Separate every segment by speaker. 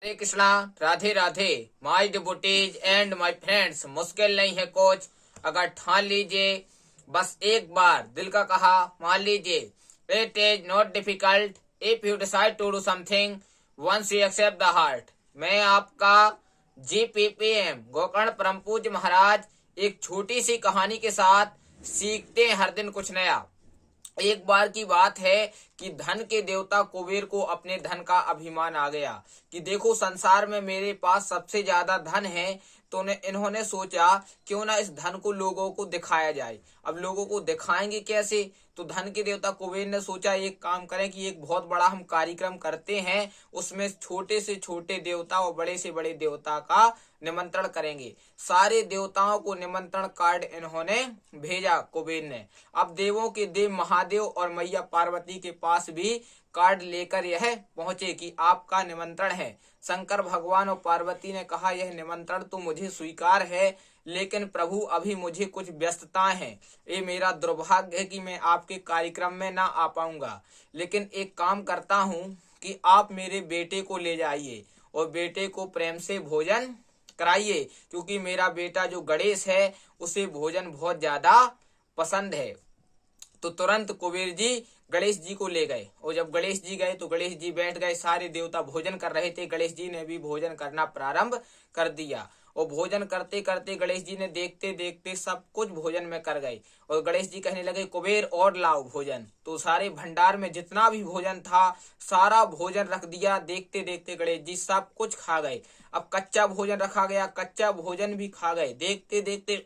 Speaker 1: Hare Krishna. Radhe Radhe. My devotees and my friends, मुश्किल नहीं है कुछ अगर ठान लीजिए, बस एक बार दिल का कहा मान लीजिए। It is not difficult if you decide to do something once you accept the heart. मैं आपका GPPM गोकर्ण परम पूज्य महाराज एक छोटी सी कहानी के साथ सीखते हैं हर दिन कुछ नया। एक बार की बात है कि धन के देवता कुबेर को अपने धन का अभिमान आ गया कि देखो संसार में मेरे पास सबसे ज्यादा धन है। तो इन्होंने सोचा क्यों ना इस धन को लोगों को दिखाया जाए। अब लोगों को दिखाएंगे कैसे? तो धन के देवता कुबेर ने सोचा एक काम करें कि एक बहुत बड़ा हम कार्यक्रम करते हैं, उसमें छोटे से छोटे देवता और बड़े से बड़े देवता का निमंत्रण करेंगे। सारे देवताओं को निमंत्रण कार्ड इन्होंने भेजा कुबेर ने। अब देवों के देव महादेव और मैया पार्वती के पास भी कार्ड लेकर यह पहुंचे कि आपका निमंत्रण है। शंकर भगवान और पार्वती ने कहा यह निमंत्रण तो मुझे स्वीकार है, लेकिन प्रभु अभी मुझे कुछ व्यस्तताएं हैं। ये मेरा दुर्भाग्य है कि मैं आपके कार्यक्रम में ना आ पाऊंगा, लेकिन एक काम करता हूँ कि आप मेरे बेटे को ले जाइए और बेटे को प्रेम से भोजन कराइए, क्योंकि मेरा बेटा जो गणेश है उसे भोजन बहुत ज्यादा पसंद है। तो तुरंत कुबेर जी गणेश जी को ले गए और जब गणेश जी गए तो गणेश जी बैठ गए। सारे देवता भोजन कर रहे थे, गणेश जी ने भी भोजन करना प्रारंभ कर दिया और भोजन करते करते गणेश जी ने देखते देखते सब कुछ भोजन में कर गए और गणेश जी कहने लगे कुबेर और लाओ भोजन। तो सारे भंडार में जितना भी भोजन था सारा भोजन रख दिया। देखते देखते गणेश जी सब कुछ खा गए। अब कच्चा भोजन रखा गया, कच्चा भोजन भी खा गए। देखते देखते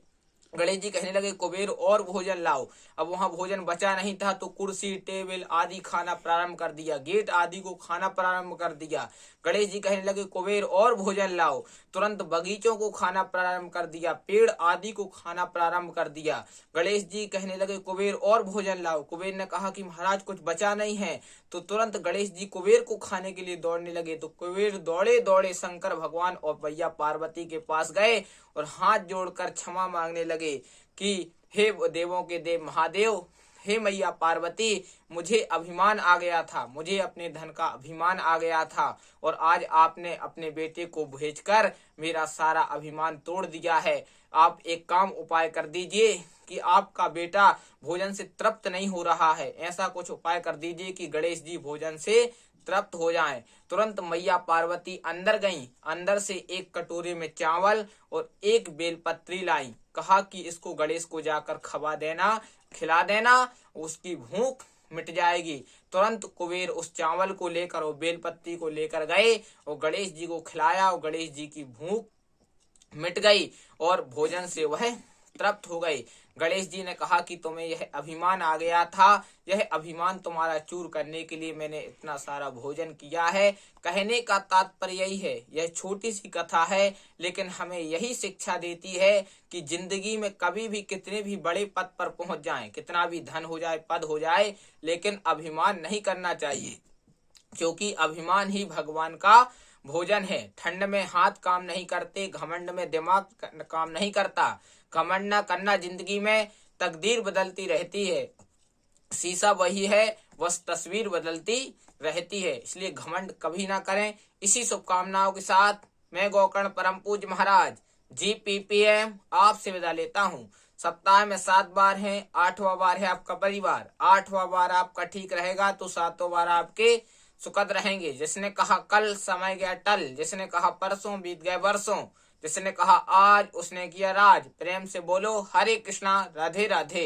Speaker 1: गणेश जी कहने लगे कुबेर और भोजन लाओ। अब वहां भोजन बचा नहीं था तो कुर्सी टेबल आदि खाना प्रारंभ कर दिया, गेट आदि को खाना प्रारंभ कर दिया। गणेश जी कहने लगे कुबेर और भोजन लाओ। तुरंत बगीचों को खाना प्रारंभ कर दिया, पेड़ आदि को खाना प्रारंभ कर दिया। गणेश जी कहने लगे कुबेर और भोजन लाओ। कुबेर ने कहा कि महाराज कुछ बचा नहीं है। तो तुरंत गणेश जी कुबेर को खाने के लिए दौड़ने लगे। तो कुबेर दौड़े दौड़े शंकर भगवान और मैया पार्वती के पास गए और हाथ जोड़कर क्षमा मांगने लगे कि हे देवों के देव महादेव, हे मैया पार्वती, मुझे अभिमान आ गया था, मुझे अपने धन का अभिमान आ गया था और आज आपने अपने बेटे को भेजकर मेरा सारा अभिमान तोड़ दिया है। आप एक काम उपाय कर दीजिए कि आपका बेटा भोजन से तृप्त नहीं हो रहा है, ऐसा कुछ उपाय कर दीजिए कि गणेश जी भोजन से तृप्त हो जाएं। तुरंत मैया पार्वती अंदर गईं, अंदर से एक कटोरे में चावल और एक बेलपत्री लाई। कहा कि इसको गणेश को जाकर खवा देना, खिला देना, उसकी भूख मिट जाएगी। तुरंत कुबेर उस चावल को लेकर और बेलपत्री को लेकर गए और गणेश जी को खिलाया और गणेश जी की भूख मिट गई और भोजन से वह तृप्त हो गए। गणेश जी ने कहा कि तुम्हें यह अभिमान आ गया था, यह अभिमान तुम्हारा चूर करने के लिए मैंने इतना सारा भोजन किया है। कहने का तात्पर्य यही है, यह छोटी सी कथा है लेकिन हमें यही शिक्षा देती है कि जिंदगी में कभी भी कितने भी बड़े पद पर पहुंच जाएं, कितना भी धन हो जाए, पद हो जाए, लेकिन अभिमान नहीं करना चाहिए, क्योंकि अभिमान ही भगवान का भोजन है। ठंड में हाथ काम नहीं करते, घमंड में दिमाग काम नहीं करता। घमंड न करना, जिंदगी में तकदीर बदलती रहती है, शीशा वही है, बस तस्वीर बदलती रहती है, इसलिए घमंड कभी ना करें। इसी शुभकामनाओं के साथ मैं गोकर्ण परम पूज्य महाराज GPPM आपसे विदा लेता हूँ। सप्ताह में 7 बार है, 8वां बार है आपका परिवार, 8वां बार आपका ठीक रहेगा तो 7वां बार आपके सुखद रहेंगे। जिसने कहा कल समय गया टल, जिसने कहा परसों बीत गए वर्षों, जिसने कहा आज उसने किया राज। प्रेम से बोलो हरे कृष्णा, राधे राधे।